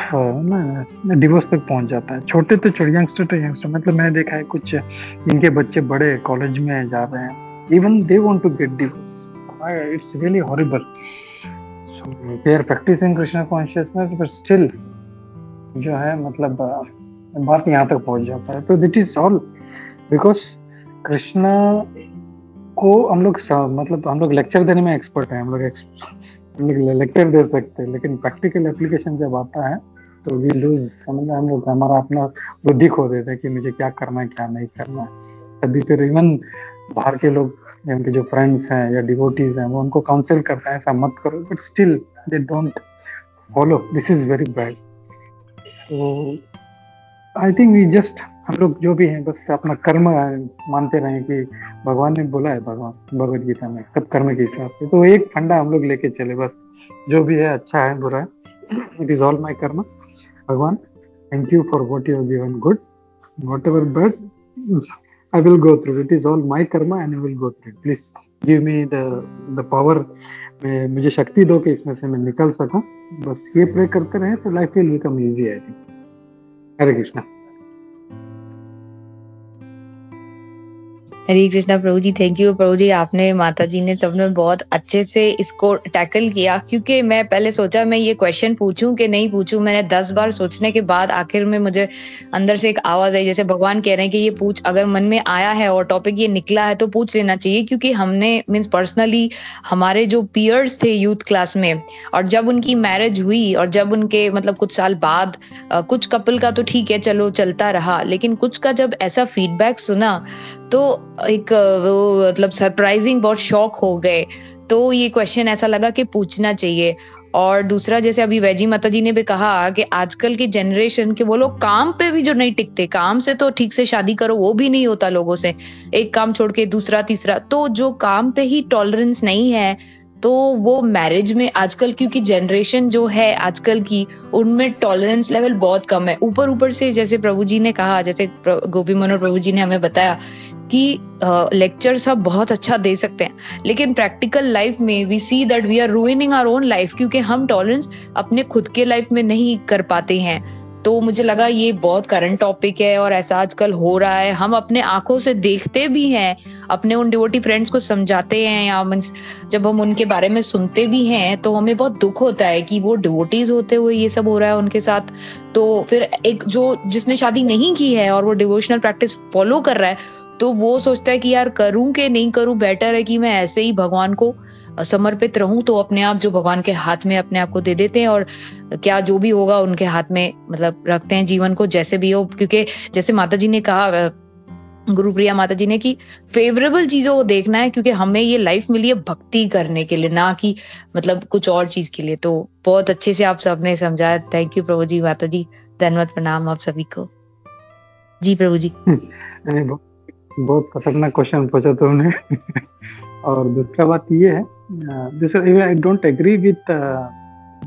डिवोर्स तक पहुंच जाता है। छोटे तो यंगस्टर टू यंगस्टर, मतलब मैंने देखा है कुछ इनके बच्चे बड़े कॉलेज में जा रहे हैं, even they want to get divorce. It's really horrible. They are practising Krishna consciousness but still जो है मतलब बात यहाँ तक पहुंच जाता है। तो that is all because Krishna को हम लोग लेक्चर देने में एक्सपर्ट है, हम लोग लेक्चर दे सकते हैं, लेकिन प्रैक्टिकल एप्लीकेशन जब आता है तो वी लूज, हम लोग हमारा अपना बुद्धि खो देते हैं कि मुझे क्या करना है क्या नहीं करना है। तभी फिर इवन बाहर के लोग, उनके जो फ्रेंड्स हैं या डिवोटीज हैं, वो उनको काउंसिल करते हैं ऐसा मत करो, but still they don't follow. This is very bad. तो आई थिंक वी जस्ट, हम लोग जो भी हैं बस अपना कर्म मानते रहें कि भगवान ने बोला है, भगवद गीता में सब कर्म के हिसाब से। तो एक फंडा हम लोग लेके चले, बस जो भी है अच्छा है बुरा है, इट इज ऑल माई कर्म। भगवान thank you for what you have given good, whatever bad I will go through. It is all my karma and I will go through it. Please give me the power. मुझे शक्ति दो कि इसमें से मैं निकल सकूं। बस ये प्रे करते रहे तो life will become easy, I think. Hare Krishna. Hare Krishna प्रभु जी, थैंक यू प्रभु जी। आपने, माता जी ने, सबने बहुत अच्छे से इसको टैकल किया। क्योंकि मैं पहले सोचा मैं ये क्वेश्चन पूछूं कि नहीं पूछूं, मैंने 10 बार सोचने के बाद आखिर में मुझे अंदर से एक आवाज आई, जैसे भगवान कह रहे हैं कि ये पूछ, अगर मन में आया है और टॉपिक ये निकला है तो पूछ लेना चाहिए। क्योंकि हमने मीन्स पर्सनली हमारे जो पीयर्स थे यूथ क्लास में, और जब उनकी मैरिज हुई और जब उनके मतलब कुछ साल बाद, कुछ कपल का तो ठीक है चलो चलता रहा, लेकिन कुछ का जब ऐसा फीडबैक सुना तो एक वो मतलब सरप्राइजिंग, बहुत शॉक हो गए। तो ये क्वेश्चन ऐसा लगा कि पूछना चाहिए। और दूसरा, जैसे अभी वैजी माता जी ने भी कहा कि आजकल की जनरेशन के वो लोग काम पे भी जो नहीं टिकते, काम से तो ठीक से शादी करो वो भी नहीं होता लोगों से, एक काम छोड़ के दूसरा तीसरा, तो जो काम पे ही टॉलरेंस नहीं है तो वो मैरिज में आजकल, क्योंकि जनरेशन जो है आजकल की, उनमें टॉलरेंस लेवल बहुत कम है। ऊपर से जैसे प्रभु जी ने कहा, जैसे गोपी मनोहर प्रभु जी ने हमें बताया कि लेक्चर सब बहुत अच्छा दे सकते हैं, लेकिन प्रैक्टिकल लाइफ में we see that we are ruining our own life, क्योंकि हम टॉलरेंस अपने खुद के लाइफ में नहीं कर पाते हैं। तो मुझे लगा ये बहुत करंट टॉपिक है और ऐसा आजकल हो रहा है। हम अपने आंखों से देखते भी हैं, अपने उन डिवोटी फ्रेंड्स को समझाते हैं, या मींस जब हम उनके बारे में सुनते भी हैं तो हमें बहुत दुख होता है कि वो डिवोटीज होते हुए ये सब हो रहा है उनके साथ। तो फिर एक जो जिसने शादी नहीं की है और वो डिवोशनल प्रैक्टिस फॉलो कर रहा है, तो वो सोचता है कि यार करूं कि नहीं करूं, बेटर है कि मैं ऐसे ही भगवान को समर्पित रहूं। तो अपने आप जो भगवान के हाथ में अपने आप को दे देते हैं और क्या जो भी होगा उनके हाथ में मतलब रखते हैं जीवन को, जैसे भी हो। क्योंकि जैसे माता जी ने कहा, गुरुप्रिया माता जी ने, कि फेवरेबल चीजों को देखना है, क्योंकि हमें ये लाइफ मिली है भक्ति करने के लिए, ना कि मतलब कुछ और चीज के लिए। तो बहुत अच्छे से आप सबने समझाया। थैंक यू प्रभु जी, माता जी, धन्यवाद, प्रणाम आप सभी को। जी प्रभु जी। बहुत खतरनाक क्वेश्चन पूछा तुमने। और दूसरा बात ये है, जैसे आई डोंट एग्री विथ,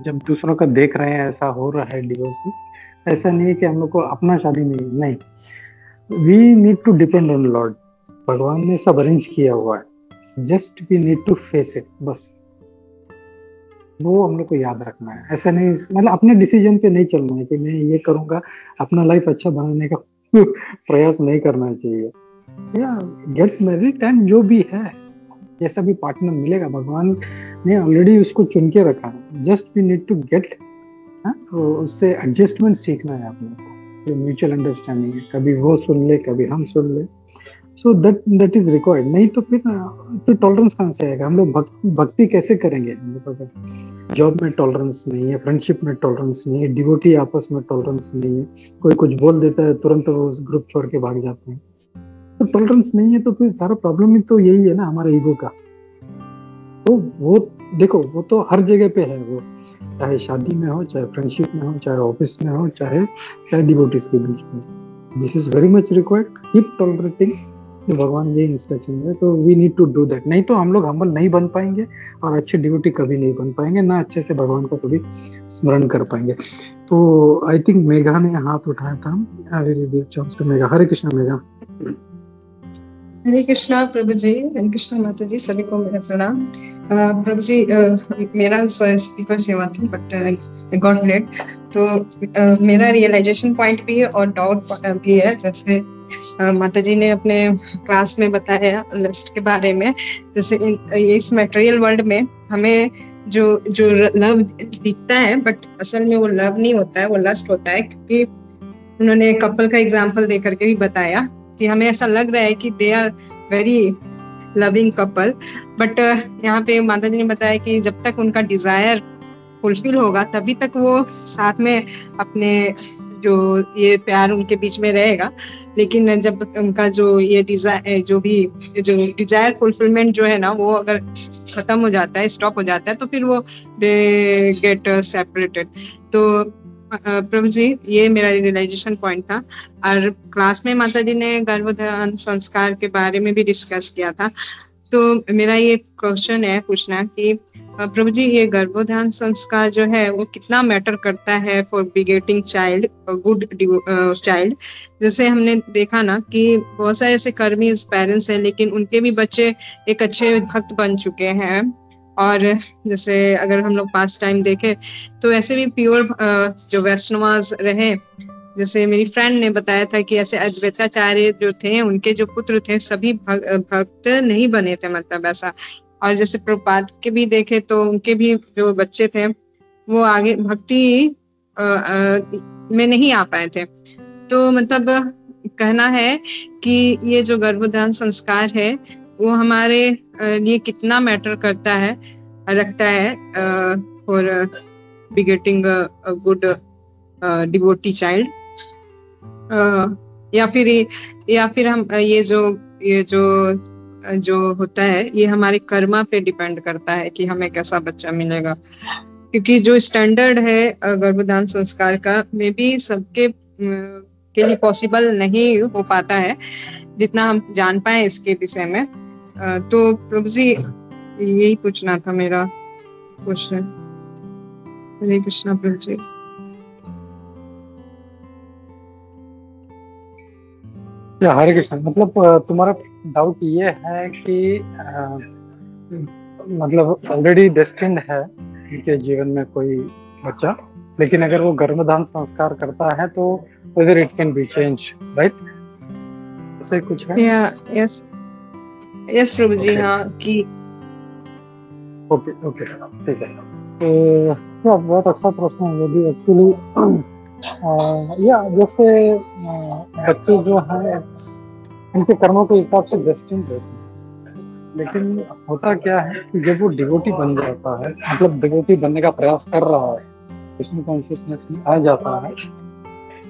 जब दूसरों का देख रहे हैं ऐसा हो रहा है डिवोर्स, ऐसा नहीं है कि हम लोग को अपना शादी नहीं, we need to depend on lord. भगवान ने सब अरेंज किया हुआ है, just we need to face it, बस वो हम लोग को याद रखना है। ऐसा नहीं, मतलब अपने डिसीजन पे नहीं चलना है कि मैं ये करूंगा, अपना लाइफ अच्छा बनाने का प्रयास नहीं करना चाहिए। या गेट मैरिड एंड जो भी है, जैसा भी पार्टनर मिलेगा, भगवान ने ऑलरेडी उसको चुन के रखा है, just we need to get, उससे एडजस्टमेंट सीखना है अपने को, जो म्यूचुअल अंडरस्टैंडिंग है, कभी वो सुन ले कभी हम सुन ले, सो दैट इज रिक्वायर्ड। नहीं तो फिर तो टॉलरेंस कहाँ से आएगा? हम लोग भक्ति कैसे करेंगे? हम लोग अगर जॉब में टॉलरेंस नहीं है, फ्रेंडशिप में टॉलरेंस नहीं है, डिवोटी आपस में टॉलरेंस नहीं है, कोई कुछ बोल देता है तुरंत वो ग्रुप छोड़ के भाग जाते हैं, तो टॉलरेंस नहीं है, तो फिर सारा प्रॉब्लम ही तो यही है ना, हमारे ईगो का। तो वो देखो, वो तो हर जगह पे है, वो चाहे शादी में हो, चाहे फ्रेंडशिप में हो, चाहे ऑफिस में हो, चाहे डिवोटीज के बीच में, this is very much required, keep tolerating. भगवान ये इंस्ट्रक्शन है, तो we need to do that. नहीं तो हम लोग हम्बल नहीं बन पाएंगे और अच्छे डिवोटी कभी नहीं बन पाएंगे, ना अच्छे से भगवान को कभी स्मरण कर पाएंगे। तो आई थिंक मेघा ने हाथ उठाया था, मेघा। हरे कृष्णा मेघा। हरे कृष्णा प्रभु जी, हरे कृष्णा माता जी, सभी को मेरा प्रणाम। प्रभु जी, मेरा स्पीकर सेवा थी बट गॉट लेट, तो मेरा रियलाइजेशन पॉइंट भी है और डाउट भी है। जैसे माता जी ने अपने क्लास में बताया लस्ट के बारे में, जैसे इस मटेरियल वर्ल्ड में हमें जो लव दिखता है, बट असल में वो लव नहीं होता है, वो लस्ट होता है। क्योंकि उन्होंने कपल का एग्जाम्पल दे करके भी बताया कि हमें ऐसा लग रहा है कि they are very loving couple, but यहाँ पे माता जी ने बताया कि जब तक उनका डिजायर फुलफिल होगा तभी तक वो साथ में अपने जो ये प्यार उनके बीच में रहेगा। लेकिन जब उनका जो ये डिजायर फुलफिलमेंट जो है ना, वो अगर खत्म हो जाता है, स्टॉप हो जाता है, तो फिर वो दे गेट सेपरेटेड। तो प्रभु जी, ये मेरा रियलाइजेशन पॉइंट था। और क्लास में माता जी ने गर्भधारण संस्कार के बारे में भी डिस्कस किया था। तो मेरा ये क्वेश्चन है पूछना कि प्रभु जी, ये गर्भधारण संस्कार जो है वो कितना मैटर करता है फॉर बिगेटिंग चाइल्ड, गुड चाइल्ड। जैसे हमने देखा ना कि बहुत सारे ऐसे कर्मी पेरेंट्स हैं, लेकिन उनके भी बच्चे एक अच्छे भक्त बन चुके हैं। और जैसे अगर हम लोग पास्ट टाइम देखें तो ऐसे भी प्योर जो वैष्णवास रहे, जैसे मेरी फ्रेंड ने बताया था कि ऐसे अद्वैताचार्य जो थे, उनके जो पुत्र थे सभी भक्त नहीं बने थे, मतलब ऐसा। और जैसे प्रभुपाद के भी देखे तो उनके भी जो बच्चे थे वो आगे भक्ति में नहीं आ पाए थे। तो मतलब कहना है कि ये जो गर्भधारण संस्कार है वो हमारे लिए कितना मैटर करता है, रखता है for begetting a good devotee child, या फिर हम ये जो होता है ये हमारे कर्मा पे डिपेंड करता है कि हमें कैसा बच्चा मिलेगा। क्योंकि जो स्टैंडर्ड है गर्भधारण संस्कार का, मे बी सबके के लिए पॉसिबल नहीं हो पाता है जितना हम जान पाए इसके विषय में। तो प्रभु जी, यही पूछना था मेरा क्वेश्चन। हरे कृष्णा प्रभु जी। हरे कृष्ण। मतलब तुम्हारा डाउट ये है कि मतलब ऑलरेडी डेस्टिन्ड है उनके जीवन में कोई बच्चा, लेकिन अगर वो गर्भधारण संस्कार करता है तो whether it can be changed, right? ऐसे कुछ है? यस प्रभु जी। हाँ कि ओके ठीक है। तो बहुत अच्छा प्रश्न है यदि एक्चुअली या जैसे बच्चे जो हैं उनके कर्मों के हिसाब से डेस्टिन्ड रहते हैं। लेकिन होता क्या है कि जब वो डिवोटी बन जाता है, मतलब डिवोटी बनने का प्रयास कर रहा है, विष्णु कॉन्शियसनेस में आ जाता है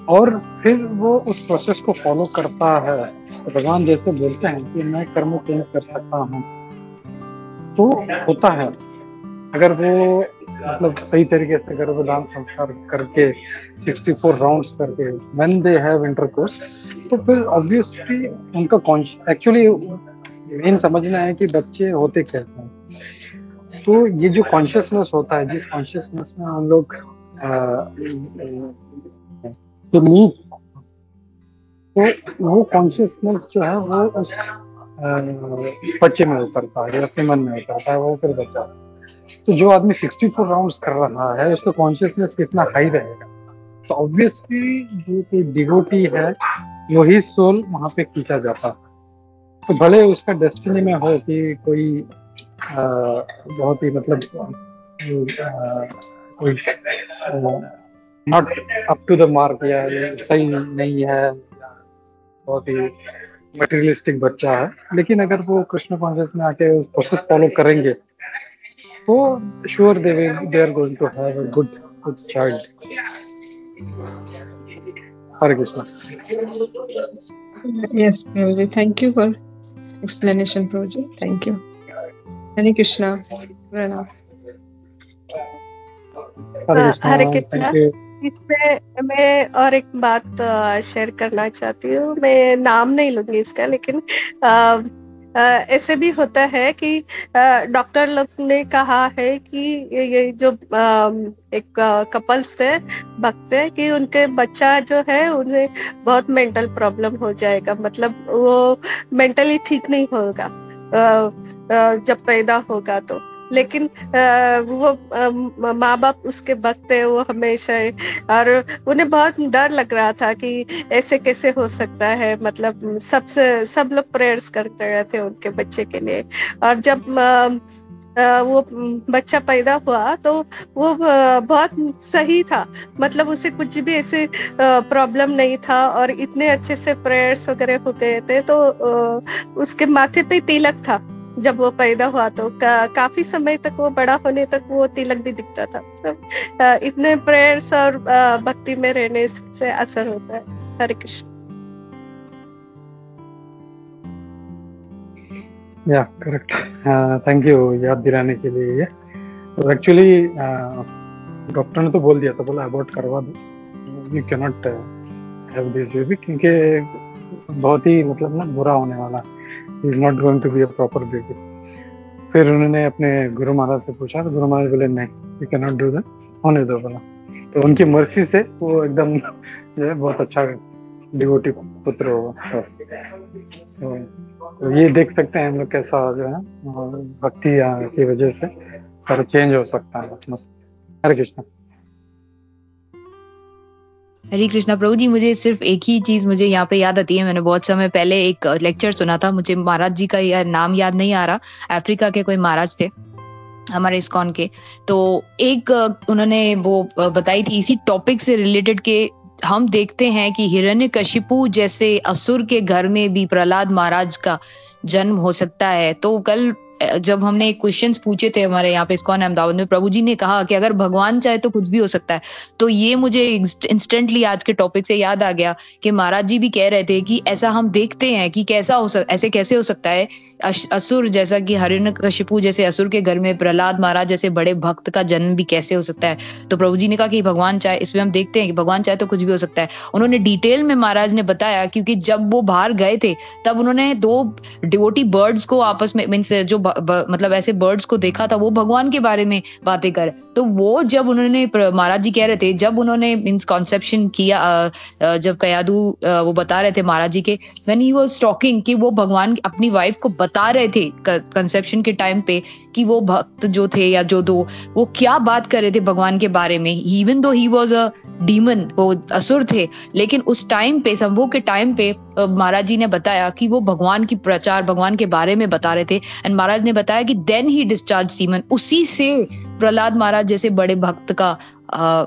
और फिर वो उस प्रोसेस को फॉलो करता है, तो भगवान जैसे बोलते हैं कि मैं कर्म चेंज कर सकता हूँ, तो होता है। अगर वो मतलब सही तरीके से गर्भदान संस्कार करके 64 राउंड्स करके व्हेन दे हैव इंटरकोर्स, तो फिर ऑब्वियसली उनका एक्चुअली मेन समझना है कि बच्चे होते कैसे हैं। तो ये जो कॉन्शियसनेस होता है, जिस कॉन्शियसनेस में हम लोग तो वो कॉन्शियसनेस जो है वो उस बच्चे में उतरता है या अपने मन में उतरता है, वो फिर बच्चा। तो जो आदमी 64 राउंड्स कर रहा है उसका कॉन्शियसनेस कितना हाई रहेगा, तो ऑब्वियसली जो कोई डिवोटी है वही सोल वहां पे खींचा जाता है। तो भले उसका डेस्टिनी में हो कि कोई बहुत ही मतलब कोई not up to the mark या सही नहीं है, बहुत ही मटेरियलिस्टिक बच्चा है, लेकिन अगर वो कृष्ण कॉन्शियस में आके उस प्रोसेस फॉलो करेंगे तो sure they are going to have a good child. Hare Krishna. Yes, Prabhuji. Thank you for explanation, Prabhuji. Thank you. Hare Krishna. Pranam. हरे कृष्णा। इसमें मैं और एक बात शेयर करना चाहती हूँ। मैं नाम नहीं लूंगी इसका, लेकिन ऐसे भी होता है कि डॉक्टर लोग ने कहा है कि ये जो एक कपल्स थे, भक्त थे, कि उनके बच्चा जो है उन्हें बहुत मेंटल प्रॉब्लम हो जाएगा, मतलब वो मेंटली ठीक नहीं होगा जब पैदा होगा तो। लेकिन वो माँ बाप उसके भक्त थे, वो हमेशा, और उन्हें बहुत डर लग रहा था कि ऐसे कैसे हो सकता है, मतलब सब लोग प्रेयर्स करते रहते उनके बच्चे के लिए। और जब वो बच्चा पैदा हुआ तो वो बहुत सही था, मतलब उसे कुछ भी ऐसे प्रॉब्लम नहीं था और इतने अच्छे से प्रेयर्स वगैरह हो गए थे। तो उसके माथे पे तिलक था जब वो पैदा हुआ, तो काफी समय तक, वो बड़ा होने तक वो तिलक भी दिखता था। तो इतने प्रेयर्स और भक्ति में रहने से असर होता है। हरे कृष्ण। या करेक्ट, थैंक यू याद दिलाने के लिए। ये तो एक्चुअली डॉक्टर ने तो बोल दिया था, बोला अबॉर्ट करवा दो, you can not have this baby, क्योंकि बहुत ही मतलब ना बुरा होने वाला, is not going to be a proper baby. फिर उन्होंने अपने गुरु महाराज से पूछा तो गुरु महाराज बोले नहीं, you can not do that, होने दो बोला। तो उनकी मर्जी से वो एकदम जो है बहुत अच्छा डिवोटी पुत्र होगा। तो ये देख सकते हैं हम लोग कैसा जो है भक्ति की वजह से सारा चेंज हो सकता है। हरे कृष्णा। हरे कृष्णा। प्रभु जी, मुझे सिर्फ एक ही चीज मुझे यहाँ पे याद आती है। मैंने बहुत समय पहले एक लेक्चर सुना था, मुझे महाराज जी का यार नाम याद नहीं आ रहा, अफ्रीका के कोई महाराज थे हमारे इस्कॉन के। तो एक उन्होंने वो बताई थी इसी टॉपिक से रिलेटेड के हम देखते हैं कि हिरण्यकशिपु जैसे असुर के घर में भी प्रहलाद महाराज का जन्म हो सकता है। तो कल जब हमने क्वेश्चंस पूछे थे हमारे यहाँ पे इस्कॉन अहमदाबाद में, प्रभु जी ने कहा कि अगर भगवान चाहे तो कुछ भी हो सकता है। तो ये मुझे इंस्टेंटली आज के टॉपिक से याद आ गया कि महाराज जी भी कह रहे थे कि ऐसा हम देखते हैं कि ऐसे कैसे हो सकता है, असुर जैसा कि हिरण्यकशिपु जैसे असुर के घर में प्रहलाद महाराज जैसे बड़े भक्त का जन्म भी कैसे हो सकता है। तो प्रभु जी ने कहा कि भगवान चाहे, इसमें हम देखते हैं कि भगवान चाहे तो कुछ भी हो सकता है। उन्होंने डिटेल में महाराज ने बताया, क्योंकि जब वो बाहर गए थे तब उन्होंने 2 डिवोटी बर्ड्स को आपस में, मीन्स जो मतलब ऐसे बर्ड्स को देखा था, वो भगवान के बारे में बातें कर। तो वो जब उन्होंने, महाराज जी कह रहे थे, जब उन्होंने मीन्स कॉन्सेप्शन किया, जब कयादू वो बता रहे थे महाराज जी के, व्हेन ही वाज टॉकिंग, कि वो भगवान अपनी वाइफ को बता रहे थे कंसेप्शन के टाइम पे कि वो भक्त जो थे या जो 2 वो क्या बात कर रहे थे भगवान के बारे में। Even though he was a demon, वो असुर थे, लेकिन उस टाइम पे, संभोग के टाइम पे महाराज जी ने बताया कि वो भगवान की प्रचार, भगवान के बारे में बता रहे थे। एंड महाराज ने बताया कि देन ही डिस्चार्ज सीमन, उसी से प्रहलाद महाराज जैसे बड़े भक्त का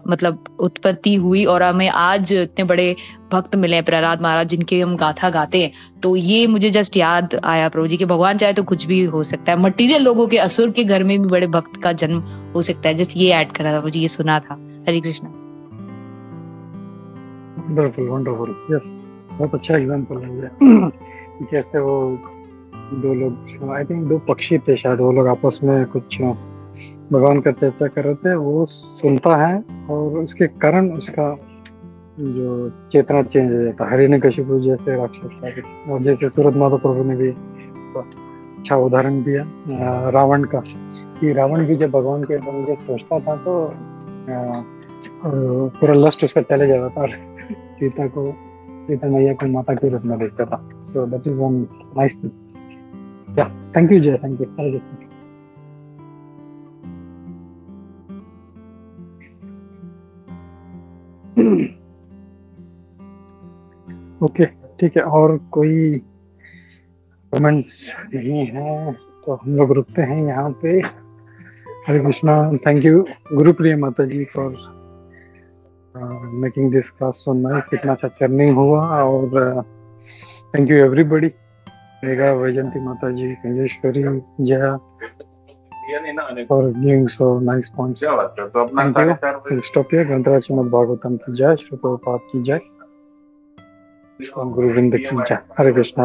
मतलब उत्पत्ति हुई और हमें आज इतने बड़े भक्त मिले हैं प्रहलाद महाराज जिनके हम गाथा गाते हैं। तो ये मुझे जस्ट याद आया प्रभु जी कि भगवान चाहे तो कुछ भी हो सकता है, मटीरियल लोगों के असुर के घर में भी बड़े भक्त का जन्म हो सकता है। जस्ट ये ऐड करा था मुझे, ये सुना था। हरे कृष्णा। वंडरफुल वंडरफुल, यस, बहुत अच्छा एग्जांपल है ये। जैसे वो दो लोग, आई थिंक दो पक्षी थे शायद, वो लोग आपस में कुछ भगवान का चर्चा कर रहे थे, वो सुनता है और उसके कारण उसका जो चेतना चेंज हो जाता है। हिरण्यकशिपु जैसे राक्षस था, और जैसे सूरत माता प्रभु ने भी अच्छा उदाहरण दिया रावण का, कि रावण भी जब भगवान के बारे में सोचता था तो पूरा लस्ट उसका चले जाता था, सीता मैया को माता के रूप में देखता था। So that is one nice thing. या थैंक यू जय, थैंक यू। ओके ठीक है, और कोई कमेंट्स नहीं है तो हम लोग रुकते हैं यहाँ पे। Hare Krishna, thank you Gurupriya Mata ji for making this class so nice. कितना अच्छा चर्निंग हुआ, और thank you everybody, Megha Vaijayanti Mata ji, कंजेश्वरी, Jaya for giving so nice points. Thank you. We'll stop here. ग्रंथराज Shrimad Bhagavatam की जय, श्री प्रभुपाद की जय, गुरु वृंद की जय। हरे कृष्णा।